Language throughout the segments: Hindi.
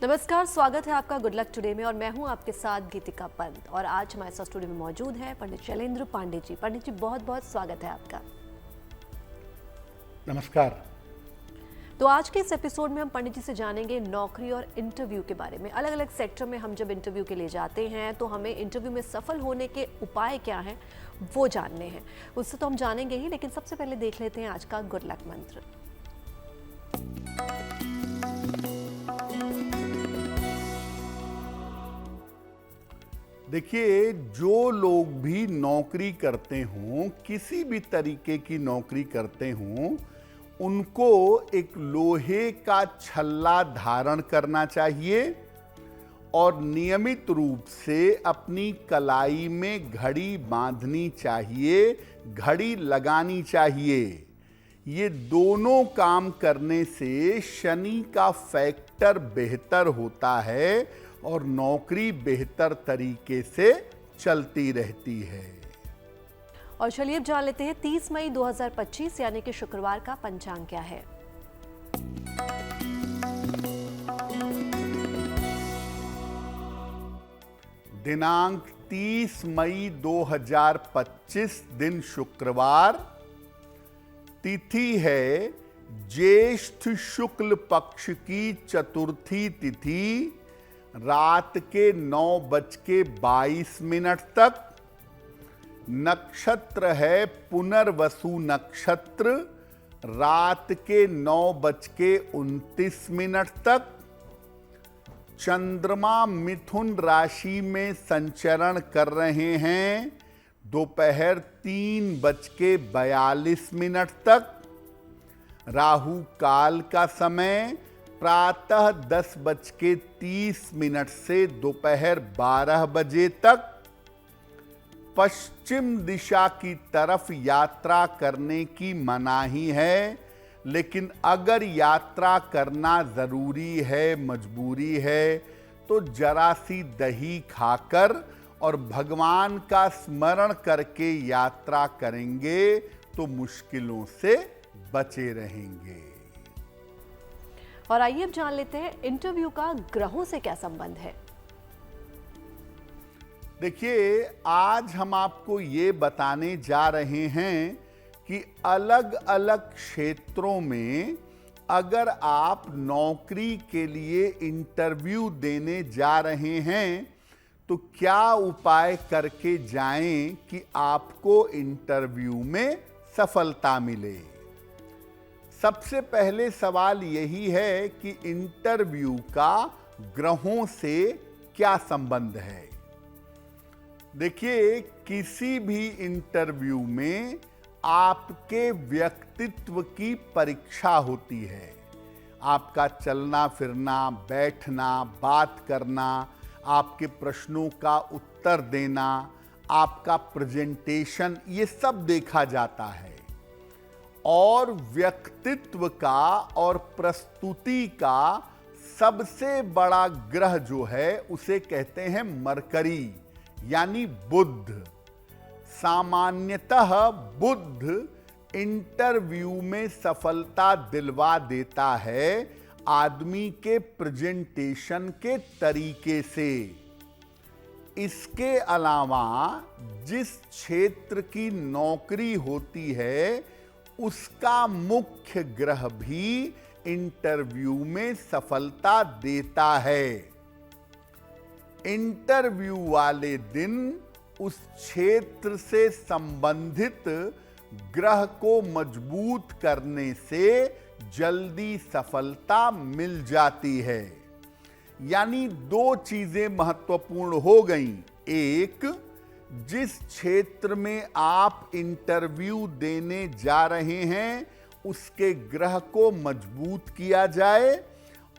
नमस्कार, स्वागत है आपका गुड लक टुडे में और मैं हूं आपके साथ गीतिका पंत। और आज हमारे साथ स्टूडियो में मौजूद है पंडित शैलेंद्र पांडे जी। पंडित जी, बहुत बहुत स्वागत है आपका। नमस्कार। तो आज के इस एपिसोड में हम पंडित जी से जानेंगे नौकरी और इंटरव्यू के बारे में। अलग अलग सेक्टर में हम जब इंटरव्यू के लिए जाते हैं तो हमें इंटरव्यू में सफल होने के उपाय क्या हैं वो जानने हैं। उससे तो हम जानेंगे ही, लेकिन सबसे पहले देख लेते हैं आज का गुड लक मंत्र। देखिए, जो लोग भी नौकरी करते हों, किसी भी तरीके की नौकरी करते हों, उनको एक लोहे का छल्ला धारण करना चाहिए और नियमित रूप से अपनी कलाई में घड़ी बांधनी चाहिए, घड़ी लगानी चाहिए। ये दोनों काम करने से शनि का फैक्टर बेहतर होता है और नौकरी बेहतर तरीके से चलती रहती है। और चलिए अब जान लेते हैं 30 मई 2025 यानी कि शुक्रवार का पंचांग क्या है। दिनांक 30 मई 2025 दिन शुक्रवार। तिथि है ज्येष्ठ शुक्ल पक्ष की चतुर्थी तिथि, रात के 9:22 तक। नक्षत्र है पुनर्वसु नक्षत्र, रात के 9:29 तक। चंद्रमा मिथुन राशि में संचरण कर रहे हैं दोपहर 3:42 तक। राहु काल का समय प्रातः 10:30 से दोपहर 12 बजे तक। पश्चिम दिशा की तरफ यात्रा करने की मनाही है, लेकिन अगर यात्रा करना जरूरी है, मजबूरी है, तो जरा सी दही खाकर और भगवान का स्मरण करके यात्रा करेंगे तो मुश्किलों से बचे रहेंगे। और आइए अब जान लेते हैं इंटरव्यू का ग्रहों से क्या संबंध है। देखिए, आज हम आपको ये बताने जा रहे हैं कि अलग अलग क्षेत्रों में अगर आप नौकरी के लिए इंटरव्यू देने जा रहे हैं तो क्या उपाय करके जाएं कि आपको इंटरव्यू में सफलता मिले। सबसे पहले सवाल यही है कि इंटरव्यू का ग्रहों से क्या संबंध है। देखिए, किसी भी इंटरव्यू में आपके व्यक्तित्व की परीक्षा होती है। आपका चलना फिरना, बैठना, बात करना, आपके प्रश्नों का उत्तर देना, आपका प्रेजेंटेशन, ये सब देखा जाता है। और व्यक्तित्व का और प्रस्तुति का सबसे बड़ा ग्रह जो है उसे कहते हैं मरकरी, यानी बुध। सामान्यतः बुध इंटरव्यू में सफलता दिलवा देता है आदमी के प्रेजेंटेशन के तरीके से। इसके अलावा जिस क्षेत्र की नौकरी होती है उसका मुख्य ग्रह भी इंटरव्यू में सफलता देता है। इंटरव्यू वाले दिन उस क्षेत्र से संबंधित ग्रह को मजबूत करने से जल्दी सफलता मिल जाती है। यानी दो चीजें महत्वपूर्ण हो गईं। एक, जिस क्षेत्र में आप इंटरव्यू देने जा रहे हैं उसके ग्रह को मजबूत किया जाए,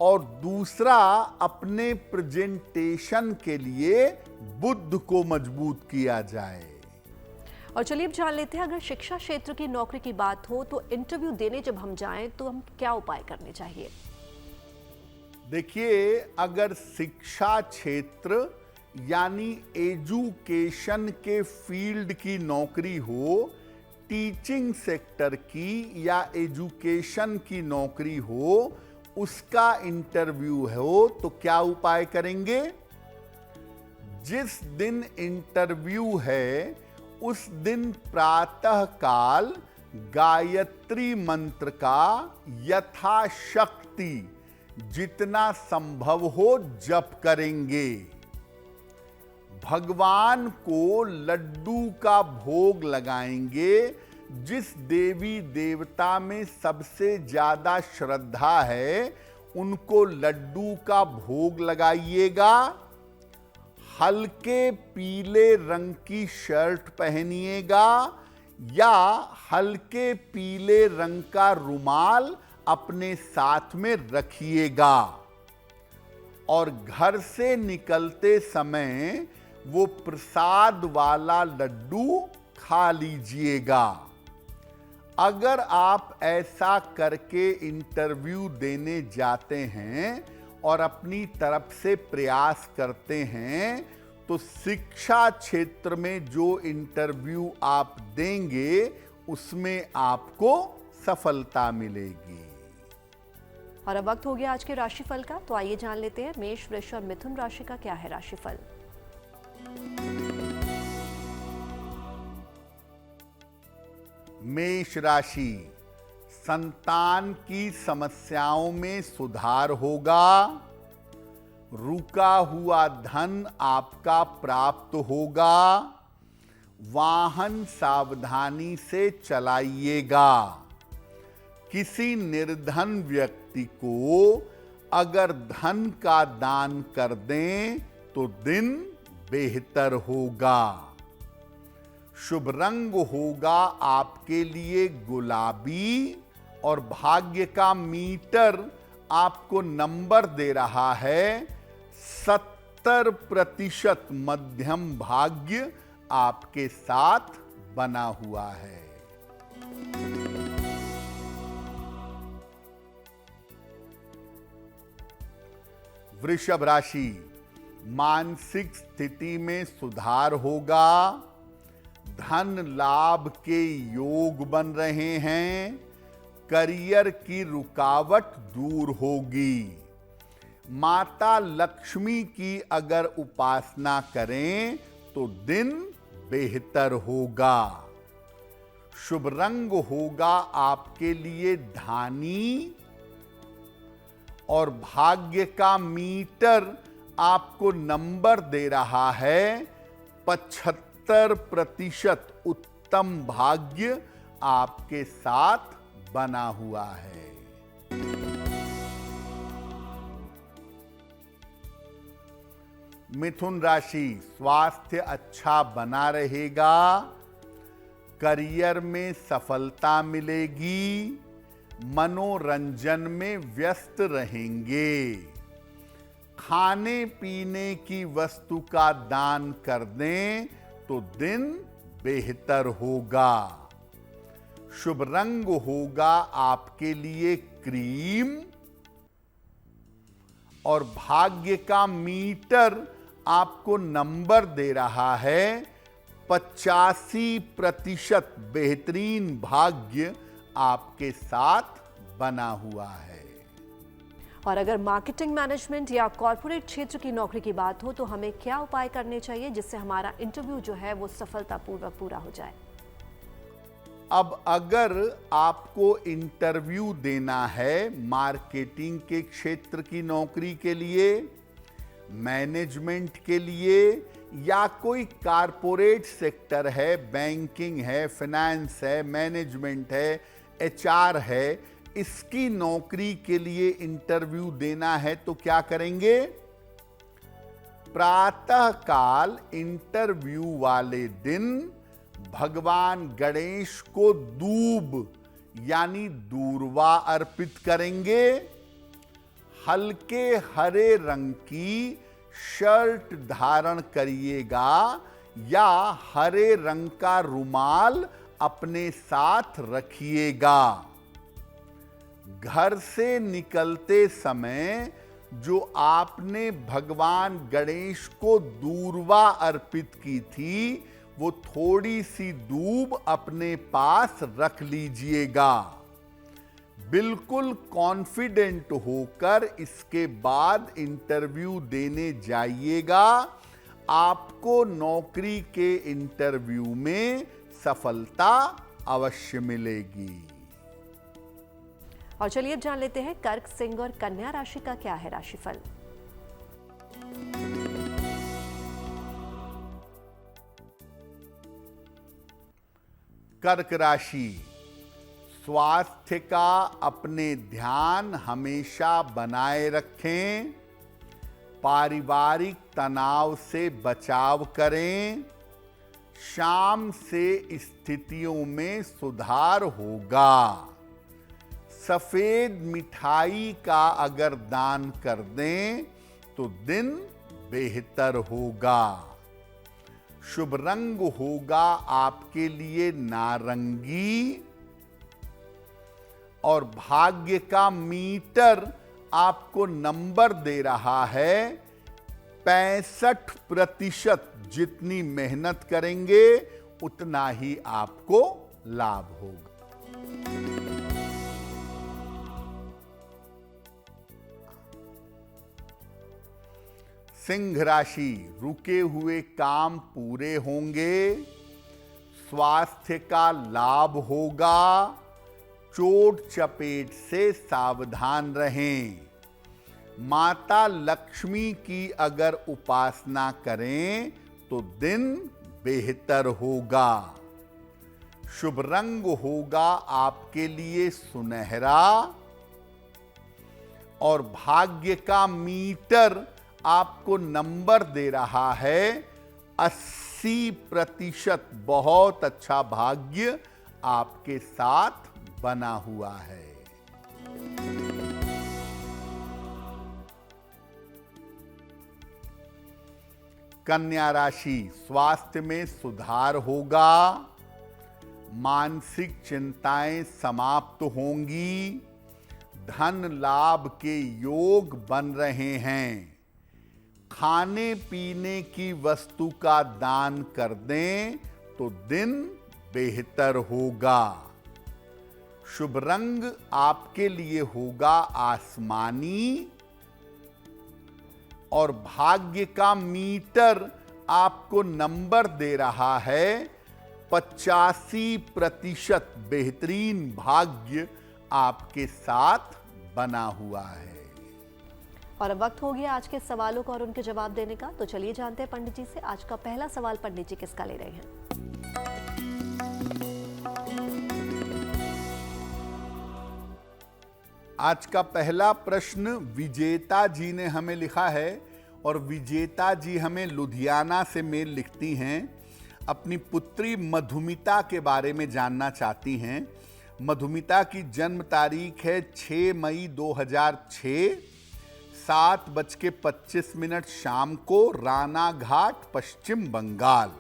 और दूसरा, अपने प्रेजेंटेशन के लिए बुध को मजबूत किया जाए। और चलिए अब जान लेते हैं, अगर शिक्षा क्षेत्र की नौकरी की बात हो तो इंटरव्यू देने जब हम जाएं तो हम क्या उपाय करने चाहिए। देखिए, अगर शिक्षा क्षेत्र यानी एजुकेशन के फील्ड की नौकरी हो, टीचिंग सेक्टर की या एजुकेशन की नौकरी हो, उसका इंटरव्यू हो तो क्या उपाय करेंगे? जिस दिन इंटरव्यू है उस दिन प्रातः काल गायत्री मंत्र का यथाशक्ति जितना संभव हो जप करेंगे। भगवान को लड्डू का भोग लगाएंगे। जिस देवी देवता में सबसे ज्यादा श्रद्धा है उनको लड्डू का भोग लगाइएगा। हल्के पीले रंग की शर्ट पहनिएगा या हल्के पीले रंग का रुमाल अपने साथ में रखिएगा और घर से निकलते समय वो प्रसाद वाला लड्डू खा लीजिएगा। अगर आप ऐसा करके इंटरव्यू देने जाते हैं और अपनी तरफ से प्रयास करते हैं तो शिक्षा क्षेत्र में जो इंटरव्यू आप देंगे उसमें आपको सफलता मिलेगी। और अब वक्त हो गया आज के राशिफल का, तो आइए जान लेते हैं मेष, वृष और मिथुन राशि का क्या है राशिफल। मेष राशि, संतान की समस्याओं में सुधार होगा। रुका हुआ धन आपका प्राप्त होगा। वाहन सावधानी से चलाइएगा। किसी निर्धन व्यक्ति को अगर धन का दान कर दें तो दिन बेहतर होगा। शुभ रंग होगा आपके लिए गुलाबी और भाग्य का मीटर आपको नंबर दे रहा है 70% मध्यम भाग्य आपके साथ बना हुआ है। वृषभ राशि, मानसिक स्थिति में सुधार होगा। धन लाभ के योग बन रहे हैं। करियर की रुकावट दूर होगी। माता लक्ष्मी की अगर उपासना करें तो दिन बेहतर होगा। शुभ रंग होगा आपके लिए धानी और भाग्य का मीटर आपको नंबर दे रहा है 75% उत्तम भाग्य आपके साथ बना हुआ है। मिथुन राशि, स्वास्थ्य अच्छा बना रहेगा। करियर में सफलता मिलेगी। मनोरंजन में व्यस्त रहेंगे। खाने पीने की वस्तु का दान कर दें तो दिन बेहतर होगा। शुभ रंग होगा आपके लिए क्रीम और भाग्य का मीटर आपको नंबर दे रहा है 85% बेहतरीन भाग्य आपके साथ बना हुआ है। और अगर मार्केटिंग मैनेजमेंट या कॉर्पोरेट क्षेत्र की नौकरी की बात हो तो हमें क्या उपाय करने चाहिए जिससे हमारा इंटरव्यू जो है वो सफलतापूर्वक पूरा हो जाए? अब अगर आपको इंटरव्यू देना है मार्केटिंग के क्षेत्र की नौकरी के लिए, मैनेजमेंट के लिए या कोई कारपोरेट सेक्टर है, बैंकिंग है, फाइनेंस है, मैनेजमेंट है, एचआर है, इसकी नौकरी के लिए इंटरव्यू देना है तो क्या करेंगे? प्रातः काल इंटरव्यू वाले दिन भगवान गणेश को दूब यानी दूर्वा अर्पित करेंगे। हल्के हरे रंग की शर्ट धारण करिएगा या हरे रंग का रुमाल अपने साथ रखिएगा। घर से निकलते समय जो आपने भगवान गणेश को दूर्वा अर्पित की थी वो थोड़ी सी दूब अपने पास रख लीजिएगा। बिल्कुल कॉन्फिडेंट होकर इसके बाद इंटरव्यू देने जाइएगा। आपको नौकरी के इंटरव्यू में सफलता अवश्य मिलेगी। और चलिए अब जान लेते हैं कर्क, सिंह और कन्या राशि का क्या है राशिफल। कर्क राशि, स्वास्थ्य का अपने ध्यान हमेशा बनाए रखें। पारिवारिक तनाव से बचाव करें। शाम से स्थितियों में सुधार होगा। सफेद मिठाई का अगर दान कर दें तो दिन बेहतर होगा। शुभ रंग होगा आपके लिए नारंगी और भाग्य का मीटर आपको नंबर दे रहा है 65%। जितनी मेहनत करेंगे उतना ही आपको लाभ होगा। सिंह राशि, रुके हुए काम पूरे होंगे। स्वास्थ्य का लाभ होगा। चोट चपेट से सावधान रहें। माता लक्ष्मी की अगर उपासना करें तो दिन बेहतर होगा। शुभ रंग होगा आपके लिए सुनहरा और भाग्य का मीटर आपको नंबर दे रहा है 80%। बहुत अच्छा भाग्य आपके साथ बना हुआ है। कन्या राशि, स्वास्थ्य में सुधार होगा। मानसिक चिंताएं समाप्त होंगी। धन लाभ के योग बन रहे हैं। खाने पीने की वस्तु का दान कर दें तो दिन बेहतर होगा। शुभ रंग आपके लिए होगा आसमानी और भाग्य का मीटर आपको नंबर दे रहा है 85%। बेहतरीन भाग्य आपके साथ बना हुआ है। और अब वक्त हो गया आज के सवालों का और उनके जवाब देने का। तो चलिए जानते हैं पंडित जी से आज का पहला सवाल पंडित जी किसका ले रहे हैं। आज का पहला प्रश्न विजेता जी ने हमें लिखा है और विजेता जी हमें लुधियाना से मेल लिखती हैं। अपनी पुत्री मधुमिता के बारे में जानना चाहती हैं। मधुमिता की जन्म तारीख है 6 मई 2006, 7:25 शाम को, रानाघाट, पश्चिम बंगाल।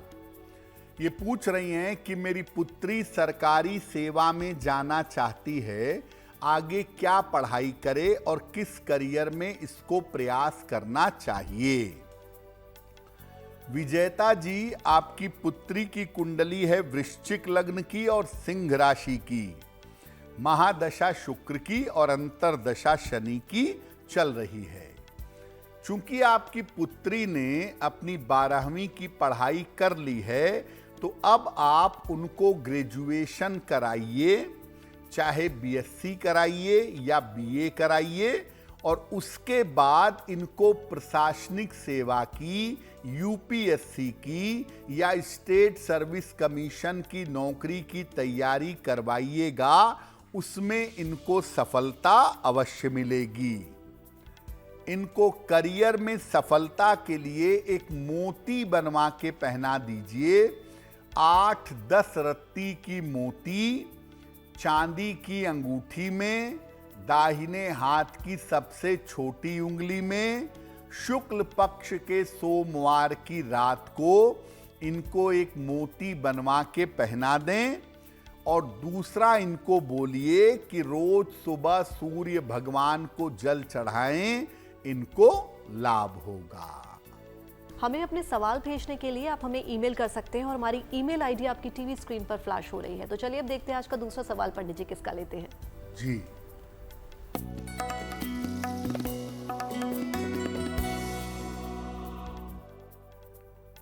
ये पूछ रही हैं कि मेरी पुत्री सरकारी सेवा में जाना चाहती है, आगे क्या पढ़ाई करे और किस करियर में इसको प्रयास करना चाहिए। विजेता जी, आपकी पुत्री की कुंडली है वृश्चिक लग्न की और सिंह राशि की। महादशा शुक्र की और अंतरदशा शनि की चल रही है। चूंकि आपकी पुत्री ने अपनी 12वीं की पढ़ाई कर ली है तो अब आप उनको ग्रेजुएशन कराइए, चाहे बीएससी कराइए या बीए कराइए और उसके बाद इनको प्रशासनिक सेवा की, यूपीएससी की या स्टेट सर्विस कमीशन की नौकरी की तैयारी करवाइएगा। उसमें इनको सफलता अवश्य मिलेगी। इनको करियर में सफलता के लिए एक मोती बनवा के पहना दीजिए। 8-10 रत्ती की मोती चांदी की अंगूठी में, दाहिने हाथ की सबसे छोटी उंगली में, शुक्ल पक्ष के सोमवार की रात को इनको एक मोती बनवा के पहना दें और दूसरा इनको बोलिए कि रोज सुबह सूर्य भगवान को जल चढ़ाएं, इनको लाभ होगा। हमें अपने सवाल भेजने के लिए आप हमें ईमेल कर सकते हैं और हमारी ईमेल आईडी आपकी टीवी स्क्रीन पर फ्लैश हो रही है। तो चलिए अब देखते हैं आज का दूसरा सवाल पंडित जी किसका लेते हैं। जी,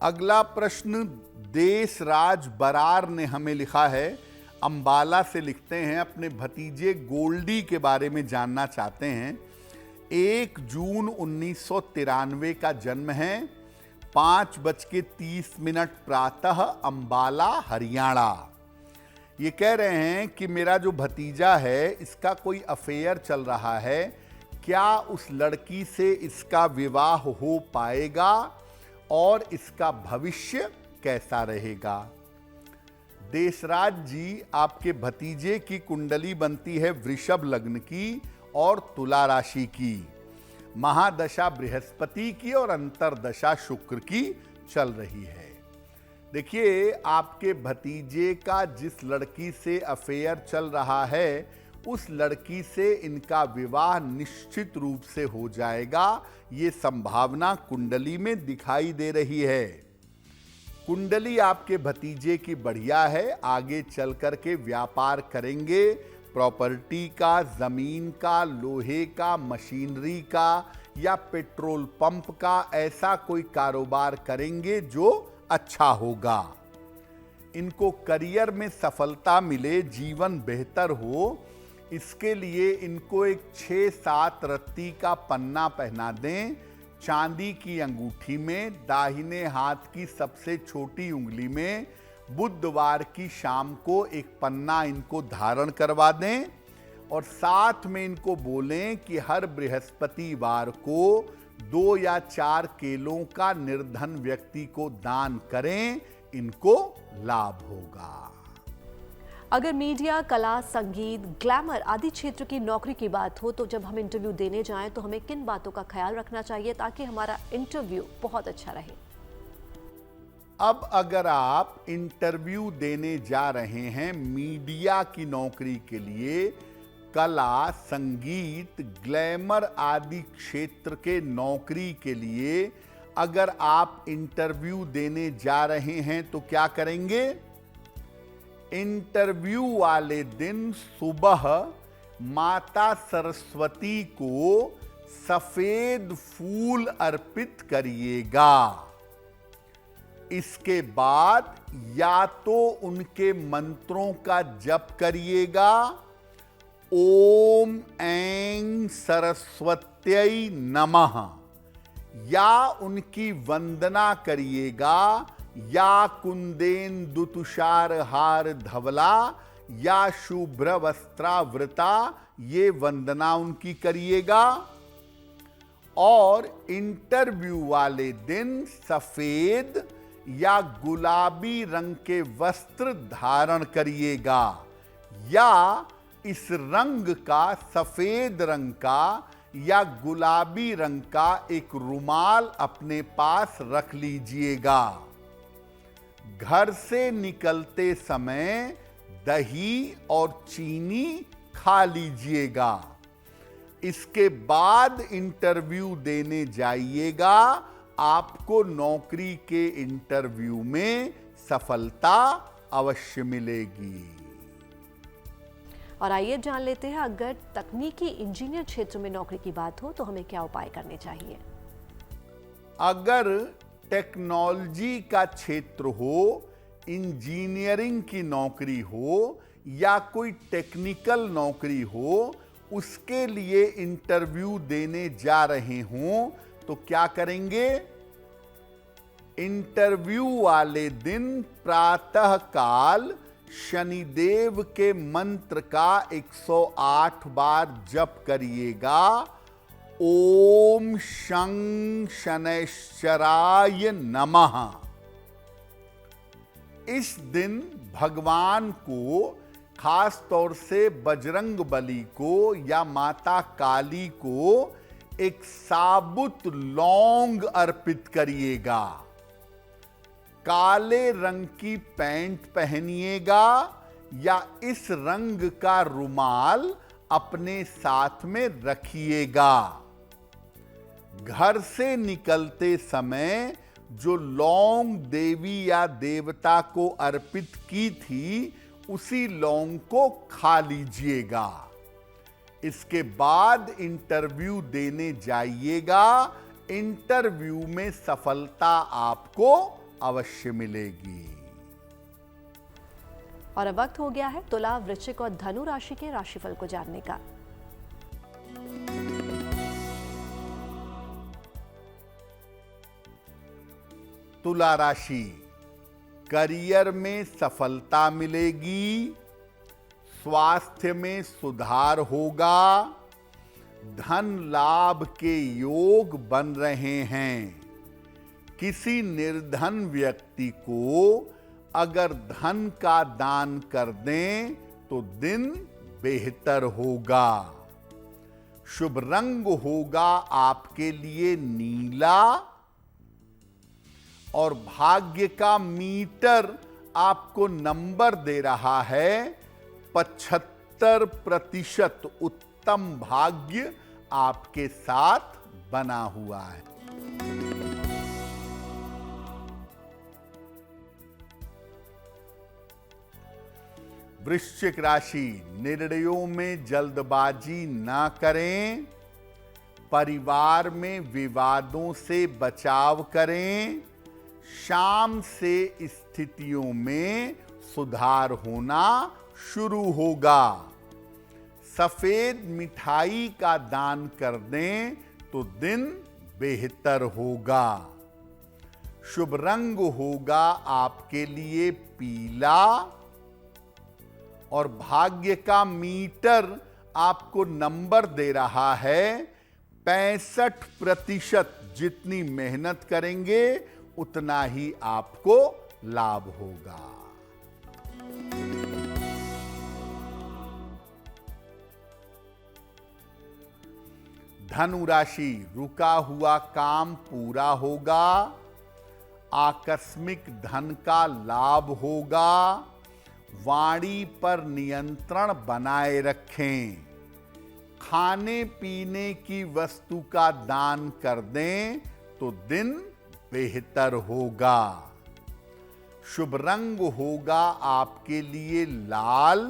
अगला प्रश्न देश राज बरार ने हमें लिखा है, अंबाला से लिखते हैं, अपने भतीजे गोल्डी के बारे में जानना चाहते हैं। 1 जून 1993 का जन्म है, 5:30 प्रातः, अंबाला हरियाणा। ये कह रहे हैं कि मेरा जो भतीजा है इसका कोई अफेयर चल रहा है, क्या उस लड़की से इसका विवाह हो पाएगा और इसका भविष्य कैसा रहेगा। देशराज जी, आपके भतीजे की कुंडली बनती है वृषभ लग्न की और तुला राशि की, महादशा बृहस्पति की और अंतरदशा शुक्र की चल रही है। देखिए, आपके भतीजे का जिस लड़की से अफेयर चल रहा है उस लड़की से इनका विवाह निश्चित रूप से हो जाएगा, ये संभावना कुंडली में दिखाई दे रही है। कुंडली आपके भतीजे की बढ़िया है, आगे चल कर के व्यापार करेंगे, प्रॉपर्टी का, जमीन का, लोहे का, मशीनरी का या पेट्रोल पंप का, ऐसा कोई कारोबार करेंगे जो अच्छा होगा। इनको करियर में सफलता मिले, जीवन बेहतर हो, इसके लिए इनको एक 6-7 रत्ती का पन्ना पहना दें, चांदी की अंगूठी में, दाहिने हाथ की सबसे छोटी उंगली में, बुधवार की शाम को एक पन्ना इनको धारण करवा दें और साथ में इनको बोलें कि हर बृहस्पतिवार को 2 या 4 केलों का निर्धन व्यक्ति को दान करें, इनको लाभ होगा। अगर मीडिया, कला, संगीत, ग्लैमर आदि क्षेत्र की नौकरी की बात हो तो जब हम इंटरव्यू देने जाएं तो हमें किन बातों का ख्याल रखना चाहिए ताकि हमारा इंटरव्यू बहुत अच्छा रहे। अब अगर आप इंटरव्यू देने जा रहे हैं मीडिया की नौकरी के लिए, कला, संगीत, ग्लैमर आदि क्षेत्र के नौकरी के लिए अगर आप इंटरव्यू देने जा रहे हैं तो क्या करेंगे? इंटरव्यू वाले दिन सुबह माता सरस्वती को सफेद फूल अर्पित करिएगा। इसके बाद या तो उनके मंत्रों का जप करिएगा, ओम ऐं सरस्वत्यै नमः, या उनकी वंदना करिएगा, या कुंदेन्दु तुषार हार धवला या शुभ्र वस्त्रावृता, ये वंदना उनकी करिएगा। और इंटरव्यू वाले दिन सफेद या गुलाबी रंग के वस्त्र धारण करिएगा, या इस रंग का, सफेद रंग का या गुलाबी रंग का एक रुमाल अपने पास रख लीजिएगा। घर से निकलते समय दही और चीनी खा लीजिएगा। इसके बाद इंटरव्यू देने जाइएगा, आपको नौकरी के इंटरव्यू में सफलता अवश्य मिलेगी। और आइए जान लेते हैं, अगर तकनीकी इंजीनियर क्षेत्र में नौकरी की बात हो तो हमें क्या उपाय करने चाहिए। अगर टेक्नोलॉजी का क्षेत्र हो, इंजीनियरिंग की नौकरी हो या कोई टेक्निकल नौकरी हो, उसके लिए इंटरव्यू देने जा रहे हों तो क्या करेंगे? इंटरव्यू वाले दिन प्रातः काल शनिदेव के मंत्र का 108 बार जप करिएगा। ओम शं शनैश्चराय नमः। इस दिन भगवान को, खास तौर से बजरंग बली को या माता काली को, एक साबुत लौंग अर्पित करिएगा। काले रंग की पैंट पहनिएगा या इस रंग का रुमाल अपने साथ में रखिएगा। घर से निकलते समय जो लौंग देवी या देवता को अर्पित की थी, उसी लौंग को खा लीजिएगा। इसके बाद इंटरव्यू देने जाइएगा। इंटरव्यू में सफलता आपको अवश्य मिलेगी। और अब वक्त हो गया है तुला, वृश्चिक और धनु राशि के राशिफल को जानने का। तुला राशि, करियर में सफलता मिलेगी, स्वास्थ्य में सुधार होगा, धन लाभ के योग बन रहे हैं। किसी निर्धन व्यक्ति को अगर धन का दान कर दें तो दिन बेहतर होगा। शुभ रंग होगा आपके लिए नीला और भाग्य का मीटर आपको नंबर दे रहा है 75% उत्तम भाग्य आपके साथ बना हुआ है। वृश्चिक राशि, निर्णयों में जल्दबाजी ना करें, परिवार में विवादों से बचाव करें, शाम से स्थितियों में सुधार होना शुरू होगा। सफेद मिठाई का दान कर दें तो दिन बेहतर होगा। शुभ रंग होगा आपके लिए पीला और भाग्य का मीटर आपको नंबर दे रहा है 65%। जितनी मेहनत करेंगे उतना ही आपको लाभ होगा। धनु राशि, रुका हुआ काम पूरा होगा, आकस्मिक धन का लाभ होगा, वाणी पर नियंत्रण बनाए रखें, खाने पीने की वस्तु का दान कर दें तो दिन बेहतर होगा। शुभ रंग होगा आपके लिए लाल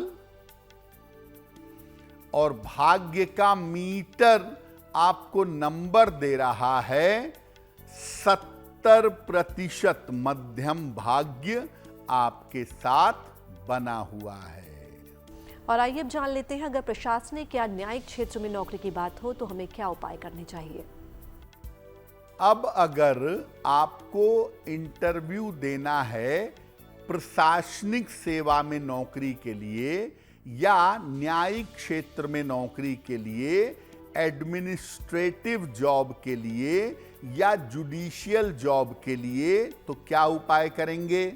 और भाग्य का मीटर आपको नंबर दे रहा है 70%। मध्यम भाग्य आपके साथ बना हुआ है। और आइए अब जान लेते हैं, अगर प्रशासनिक या न्यायिक क्षेत्र में नौकरी की बात हो तो हमें क्या उपाय करने चाहिए। अब अगर आपको इंटरव्यू देना है प्रशासनिक सेवा में नौकरी के लिए या न्यायिक क्षेत्र में नौकरी के लिए, एडमिनिस्ट्रेटिव जॉब के लिए या जुडिशियल जॉब के लिए, तो क्या उपाय करेंगे?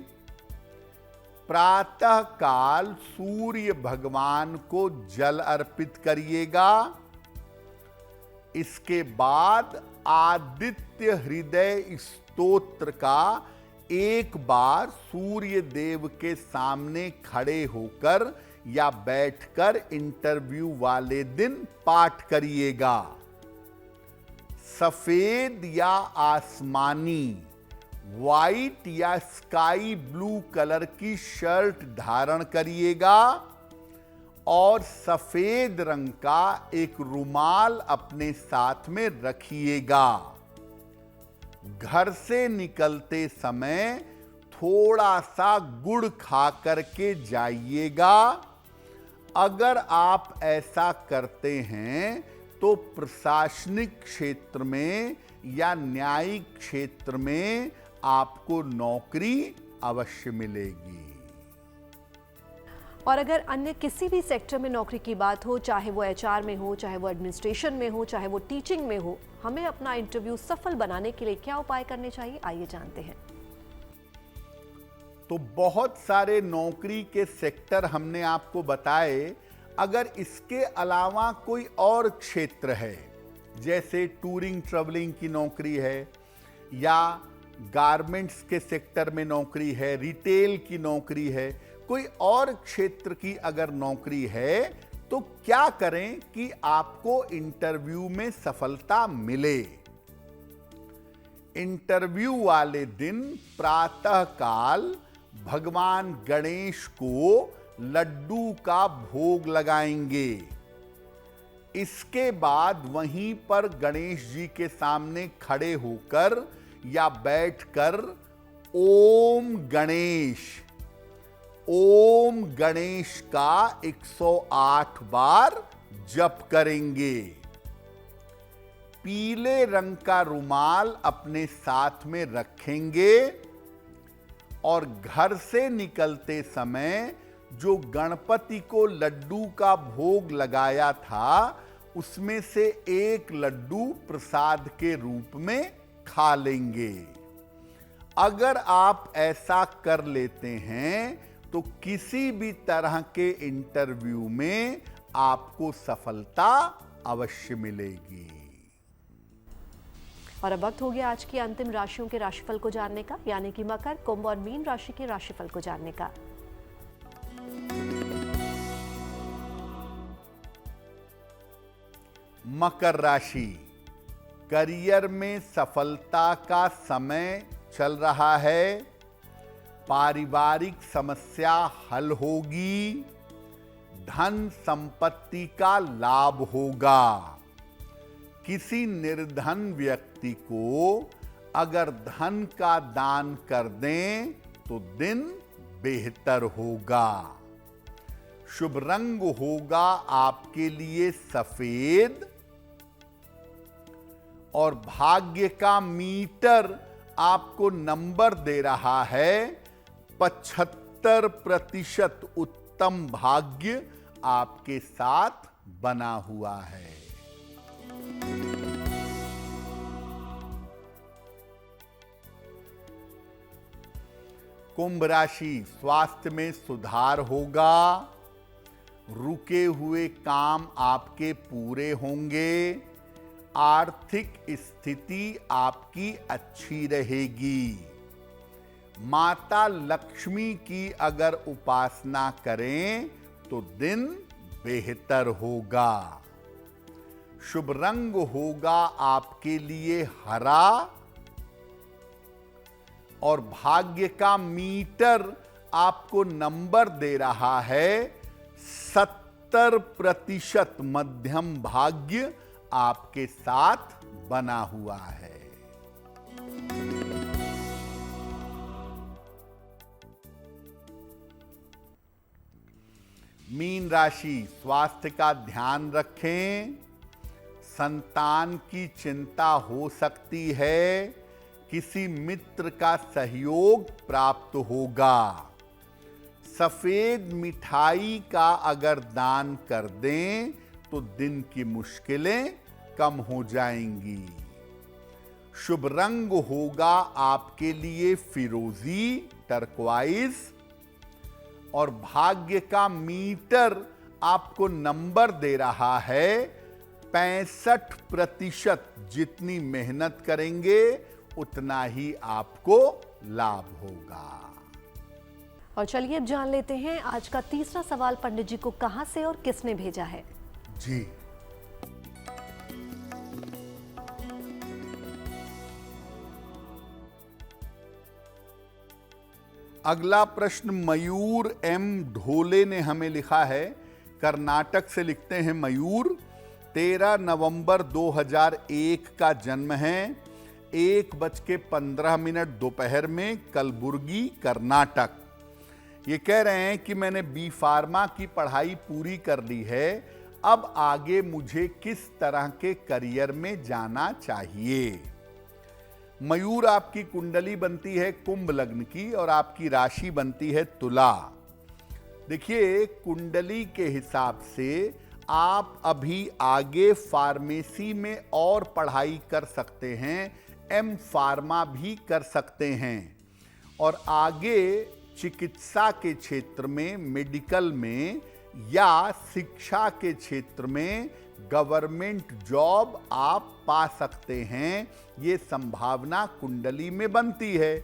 प्रातः काल सूर्य भगवान को जल अर्पित करिएगा। इसके बाद आदित्य हृदय स्तोत्र का एक बार सूर्य देव के सामने खड़े होकर या बैठकर इंटरव्यू वाले दिन पाठ करिएगा। सफेद या आसमानी, व्हाइट या स्काई ब्लू कलर की शर्ट धारण करिएगा और सफेद रंग का एक रुमाल अपने साथ में रखिएगा। घर से निकलते समय थोड़ा सा गुड़ खा करके जाइएगा। अगर आप ऐसा करते हैं तो प्रशासनिक क्षेत्र में या न्यायिक क्षेत्र में आपको नौकरी अवश्य मिलेगी। और अगर अन्य किसी भी सेक्टर में नौकरी की बात हो, चाहे वो एचआर में हो, चाहे वो एडमिनिस्ट्रेशन में हो, चाहे वो टीचिंग में हो, हमें अपना इंटरव्यू सफल बनाने के लिए क्या उपाय करने चाहिए, आइए जानते हैं। तो बहुत सारे नौकरी के सेक्टर हमने आपको बताए। अगर इसके अलावा कोई और क्षेत्र है, जैसे टूरिंग ट्रैवलिंग की नौकरी है या गारमेंट्स के सेक्टर में नौकरी है, रिटेल की नौकरी है, कोई और क्षेत्र की अगर नौकरी है, तो क्या करें कि आपको इंटरव्यू में सफलता मिले। इंटरव्यू वाले दिन प्रातः काल भगवान गणेश को लड्डू का भोग लगाएंगे। इसके बाद वहीं पर गणेश जी के सामने खड़े होकर या बैठकर ओम गणेश का 108 बार जप करेंगे। पीले रंग का रुमाल अपने साथ में रखेंगे और घर से निकलते समय जो गणपति को लड्डू का भोग लगाया था उसमें से एक लड्डू प्रसाद के रूप में खा लेंगे। अगर आप ऐसा कर लेते हैं तो किसी भी तरह के इंटरव्यू में आपको सफलता अवश्य मिलेगी। और अब वक्त हो गया आज की अंतिम राशियों के राशिफल को जानने का, यानी कि मकर, कुंभ और मीन राशि के राशिफल को जानने का। मकर राशि, करियर में सफलता का समय चल रहा है। पारिवारिक समस्या हल होगी। धन संपत्ति का लाभ होगा। किसी निर्धन व्यक्ति को अगर धन का दान कर दें तो दिन बेहतर होगा। शुभ रंग होगा आपके लिए सफेद और भाग्य का मीटर आपको नंबर दे रहा है 75% उत्तम भाग्य आपके साथ बना हुआ है। कुंभ राशि, स्वास्थ्य में सुधार होगा। रुके हुए काम आपके पूरे होंगे। आर्थिक स्थिति आपकी अच्छी रहेगी। माता लक्ष्मी की अगर उपासना करें तो दिन बेहतर होगा। शुभ रंग होगा आपके लिए हरा और भाग्य का मीटर आपको नंबर दे रहा है 70% मध्यम भाग्य आपके साथ बना हुआ है। मीन राशि, स्वास्थ्य का ध्यान रखें। संतान की चिंता हो सकती है। किसी मित्र का सहयोग प्राप्त होगा। सफेद मिठाई का अगर दान कर दें तो दिन की मुश्किलें कम हो जाएंगी। शुभ रंग होगा आपके लिए फिरोजी, टर्कवाइज और भाग्य का मीटर आपको नंबर दे रहा है 65%। जितनी मेहनत करेंगे उतना ही आपको लाभ होगा। और चलिए अब जान लेते हैं आज का तीसरा सवाल पंडित जी को कहां से और किसने भेजा है। जी, अगला प्रश्न मयूर एम ढोले ने हमें लिखा है। कर्नाटक से लिखते हैं मयूर। 13 नवंबर 2001 का जन्म है। 1:15 दोपहर में, कलबुर्गी, कर्नाटक। ये कह रहे हैं कि मैंने बी फार्मा की पढ़ाई पूरी कर ली है। अब आगे मुझे किस तरह के करियर में जाना चाहिए। मयूर, आपकी कुंडली बनती है कुंभ लग्न की और आपकी राशि बनती है तुला। देखिए, कुंडली के हिसाब से आप अभी आगे फार्मेसी में और पढ़ाई कर सकते हैं। एम फार्मा भी कर सकते हैं और आगे चिकित्सा के क्षेत्र में, मेडिकल में या शिक्षा के क्षेत्र में गवर्नमेंट जॉब आप पा सकते हैं। ये संभावना कुंडली में बनती है।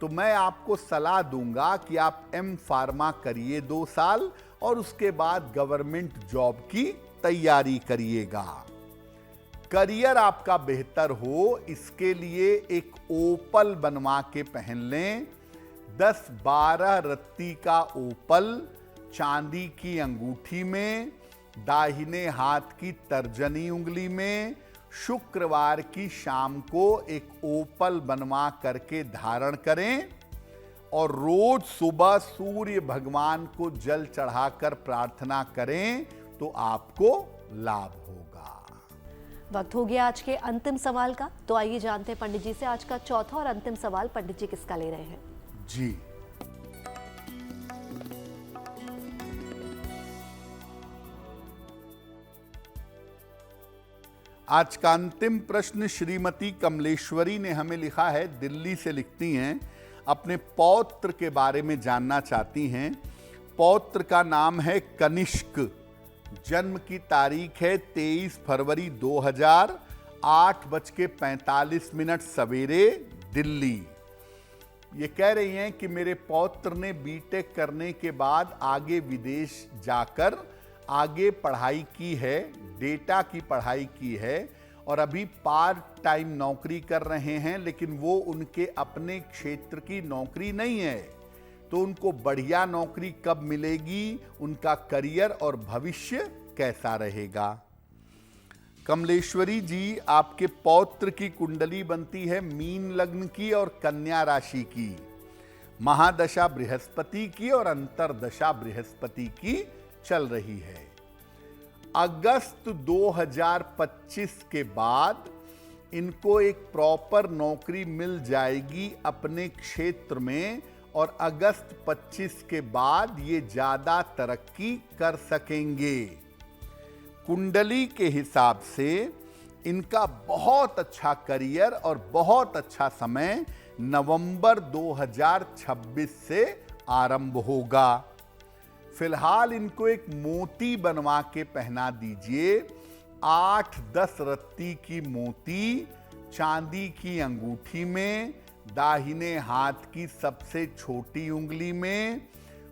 तो मैं आपको सलाह दूंगा कि आप एम फार्मा करिए 2 साल और उसके बाद गवर्नमेंट जॉब की तैयारी करिएगा। करियर आपका बेहतर हो, इसके लिए एक ओपल बनवा के पहन लें। 10-12 रत्ती का ओपल चांदी की अंगूठी में दाहिने हाथ की तर्जनी उंगली में शुक्रवार की शाम को एक ओपल बनवा करके धारण करें और रोज सुबह सूर्य भगवान को जल चढ़ाकर प्रार्थना करें तो आपको लाभ होगा। वक्त हो गया आज के अंतिम सवाल का, तो आइए जानते हैं पंडित जी से आज का चौथा और अंतिम सवाल पंडित जी किसका ले रहे हैं। जी, आज का अंतिम प्रश्न श्रीमती कमलेश्वरी ने हमें लिखा है, दिल्ली से लिखती हैं, अपने पौत्र के बारे में जानना चाहती हैं। पौत्र का नाम है कनिष्क, जन्म की तारीख है 23 फरवरी 2000, 8:45 सवेरे, दिल्ली। ये कह रही हैं कि मेरे पौत्र ने बीटेक करने के बाद आगे विदेश जाकर आगे पढ़ाई की है, डेटा की पढ़ाई की है और अभी पार्ट टाइम नौकरी कर रहे हैं, लेकिन वो उनके अपने क्षेत्र की नौकरी नहीं है। तो उनको बढ़िया नौकरी कब मिलेगी, उनका करियर और भविष्य कैसा रहेगा। कमलेश्वरी जी, आपके पौत्र की कुंडली बनती है मीन लग्न की और कन्या राशि की, महादशा बृहस्पति की और अंतरदशा बृहस्पति की चल रही है। अगस्त 2025 के बाद इनको एक प्रॉपर नौकरी मिल जाएगी अपने क्षेत्र में और अगस्त 25 के बाद ये ज्यादा तरक्की कर सकेंगे। कुंडली के हिसाब से इनका बहुत अच्छा करियर और बहुत अच्छा समय नवंबर 2026 से आरंभ होगा। फिलहाल इनको एक मोती बनवा के पहना दीजिए, 8-10 रत्ती की मोती चांदी की अंगूठी में, दाहिने हाथ की सबसे छोटी उंगली में,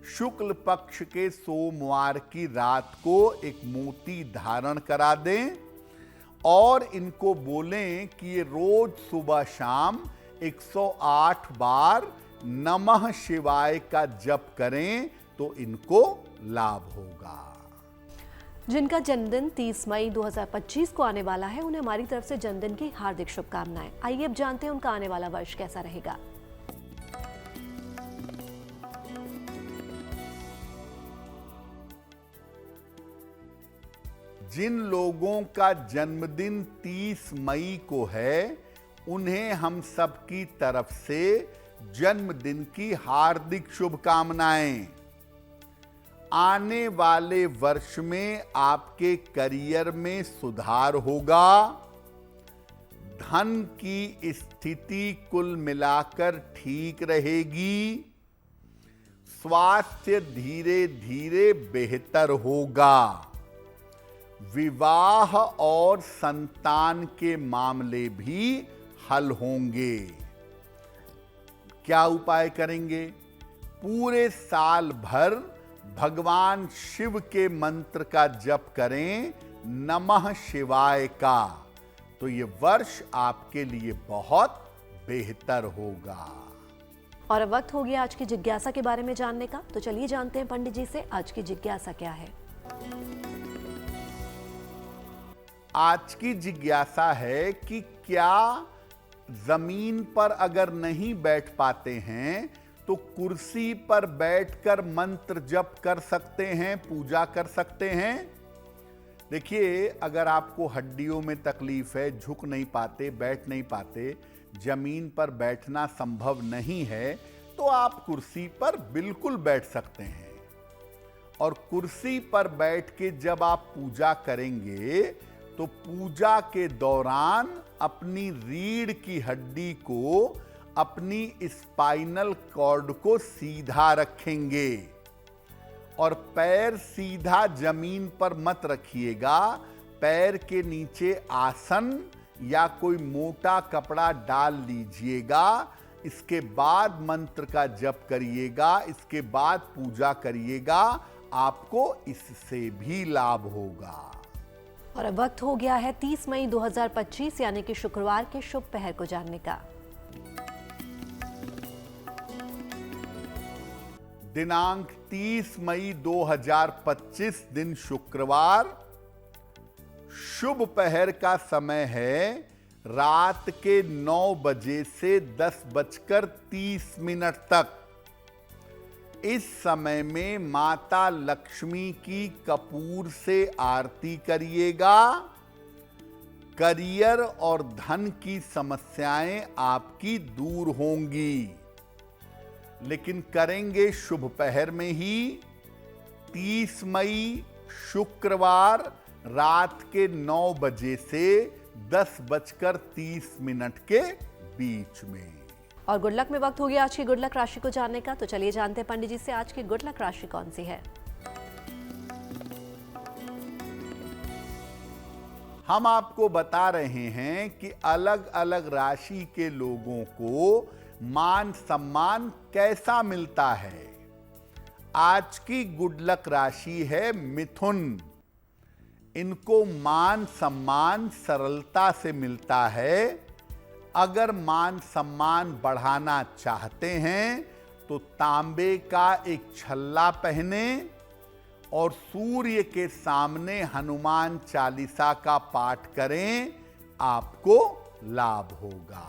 शुक्ल पक्ष के सोमवार की रात को एक मोती धारण करा दें और इनको बोलें कि ये रोज सुबह शाम 108 बार नमः शिवाय का जप करें तो इनको लाभ होगा। जिनका जन्मदिन 30 मई 2025 को आने वाला है, उन्हें हमारी तरफ से जन्मदिन की हार्दिक शुभकामनाएं। आइए अब जानते हैं उनका आने वाला वर्ष कैसा रहेगा। जिन लोगों का जन्मदिन 30 मई को है, उन्हें हम सबकी तरफ से जन्मदिन की हार्दिक शुभकामनाएं। आने वाले वर्ष में आपके करियर में सुधार होगा, धन की स्थिति कुल मिलाकर ठीक रहेगी, स्वास्थ्य धीरे धीरे बेहतर होगा, विवाह और संतान के मामले भी हल होंगे। क्या उपाय करेंगे? पूरे साल भर भगवान शिव के मंत्र का जप करें, नमः शिवाय का, तो ये वर्ष आपके लिए बहुत बेहतर होगा। और अब वक्त हो गया आज की जिज्ञासा के बारे में जानने का, तो चलिए जानते हैं पंडित जी से आज की जिज्ञासा क्या है। आज की जिज्ञासा है कि क्या जमीन पर अगर नहीं बैठ पाते हैं तो कुर्सी पर बैठकर मंत्र जप कर सकते हैं, पूजा कर सकते हैं। देखिए, अगर आपको हड्डियों में तकलीफ है, झुक नहीं पाते, बैठ नहीं पाते, जमीन पर बैठना संभव नहीं है, तो आप कुर्सी पर बिल्कुल बैठ सकते हैं। और कुर्सी पर बैठ के जब आप पूजा करेंगे तो पूजा के दौरान अपनी रीढ़ की हड्डी को, अपनी स्पाइनल कॉर्ड को सीधा रखेंगे और पैर सीधा जमीन पर मत रखिएगा। पैर के नीचे आसन या कोई मोटा कपड़ा डाल लीजिएगा। इसके बाद मंत्र का जप करिएगा, इसके बाद पूजा करिएगा, आपको इससे भी लाभ होगा। और अब वक्त हो गया है 30 मई 2025 यानी कि शुक्रवार के शुभ पहर को जानने का। दिनांक 30 मई 2025 दिन शुक्रवार। शुभ पहर का समय है रात के 9 बजे से 10:30 तक। इस समय में माता लक्ष्मी की कपूर से आरती करिएगा। करियर और धन की समस्याएं आपकी दूर होंगी, लेकिन करेंगे शुभ पहर में ही। 30 मई शुक्रवार रात के 9 बजे से 10:30 के बीच में। और गुड लक में वक्त हो गया आज की गुड लक राशि को जानने का, तो चलिए जानते हैं पंडित जी से आज की गुड लक राशि कौन सी है। हम आपको बता रहे हैं कि अलग अलग राशि के लोगों को मान सम्मान कैसा मिलता है। आज की गुड लक राशि है मिथुन। इनको मान सम्मान सरलता से मिलता है। अगर मान सम्मान बढ़ाना चाहते हैं तो तांबे का एक छल्ला पहने और सूर्य के सामने हनुमान चालीसा का पाठ करें, आपको लाभ होगा।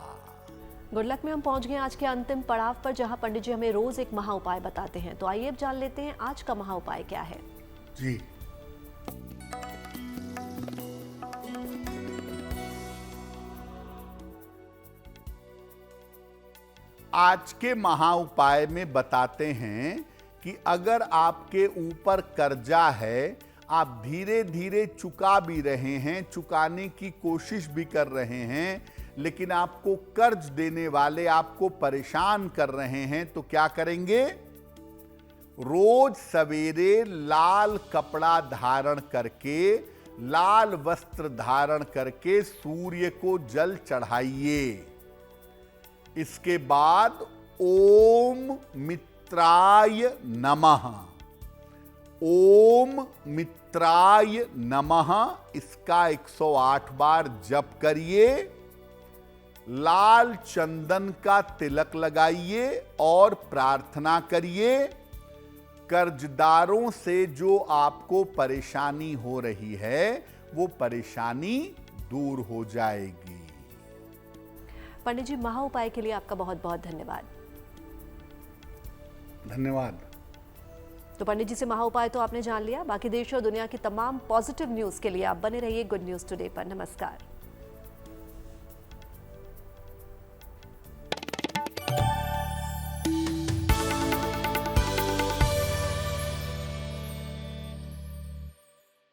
गुड लक में हम पहुंच गए आज के अंतिम पड़ाव पर, जहां पंडित जी हमें रोज एक महा उपाय बताते हैं। तो आइए अब जान लेते हैं आज का महा उपाय क्या है। जी, आज के महा उपाय में बताते हैं कि अगर आपके ऊपर कर्जा है, आप धीरे धीरे चुका भी रहे हैं, चुकाने की कोशिश भी कर रहे हैं, लेकिन आपको कर्ज देने वाले आपको परेशान कर रहे हैं, तो क्या करेंगे? रोज सवेरे लाल कपड़ा धारण करके, लाल वस्त्र धारण करके सूर्य को जल चढ़ाइए। इसके बाद ओम मित्राय नमः, ओम मित्राय नमः इसका 108 बार जप करिए। लाल चंदन का तिलक लगाइए और प्रार्थना करिए। कर्जदारों से जो आपको परेशानी हो रही है, वो परेशानी दूर हो जाएगी। पंडित जी, महा उपाय के लिए आपका बहुत बहुत धन्यवाद। धन्यवाद। तो पंडित जी से महा उपाय तो आपने जान लिया। बाकी देश और दुनिया की तमाम पॉजिटिव न्यूज के लिए आप बने रहिए गुड न्यूज टुडे पर। नमस्कार।